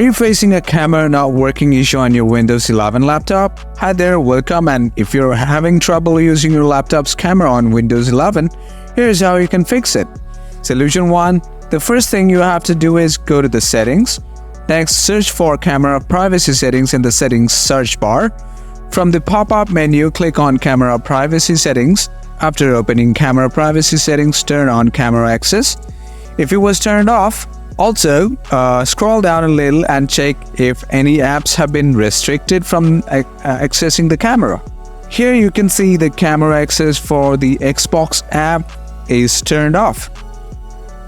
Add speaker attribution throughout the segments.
Speaker 1: Are you facing a camera not working issue on your Windows 11 laptop? Hi there, welcome, and if you're having trouble using your laptop's camera on Windows 11, here's how you can fix it. Solution 1. The first thing you have to do is go to the settings. Next, search for camera privacy settings in the settings search bar. From the pop-up menu, click on camera privacy settings. After opening camera privacy settings, turn on camera access. If it was turned off, also, scroll down a little and check if any apps have been restricted from accessing the camera. Here you can see the camera access for the Xbox app is turned off.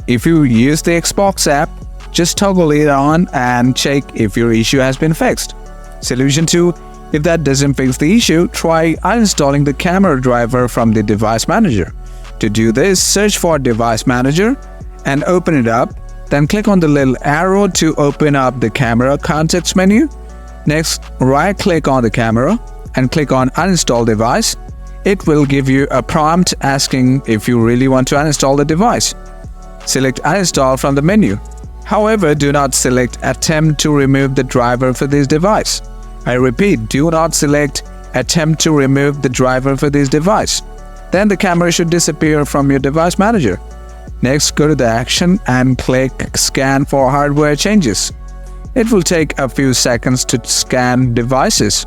Speaker 1: If you use the Xbox app, just toggle it on and check if your issue has been fixed. Solution 2. If that doesn't fix the issue, try uninstalling the camera driver from the device manager. To do this, search for Device Manager and open it up. Then click on the little arrow to open up the camera context menu. Next, right-click on the camera and click on Uninstall Device. It will give you a prompt asking if you really want to uninstall the device. Select Uninstall from the menu. However, do not select Attempt to remove the driver for this device. I repeat, do not select Attempt to remove the driver for this device. Then the camera should disappear from your device manager. Next, go to the action and click Scan for hardware changes. It will take a few seconds to scan devices.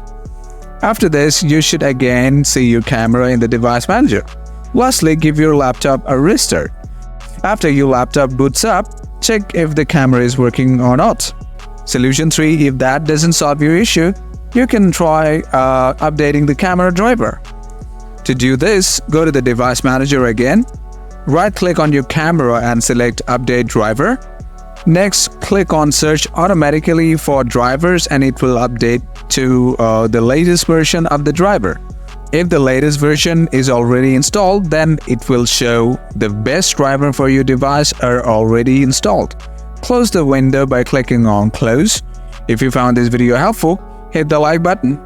Speaker 1: After this, you should again see your camera in the device manager. Lastly, give your laptop a restart. After your laptop boots up, check if the camera is working or not. Solution 3. If that doesn't solve your issue, you can try updating the camera driver. To do this, go to the device manager again. Right-click on your camera and select Update Driver. Next, click on Search automatically for drivers and it will update to the latest version of the driver. If the latest version is already installed, then it will show the best driver for your device are already installed. Close the window by clicking on Close. If you found this video helpful, hit the like button.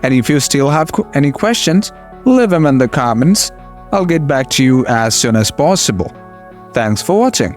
Speaker 1: And if you still have any questions, leave them in the comments. I'll get back to you as soon as possible. Thanks for watching.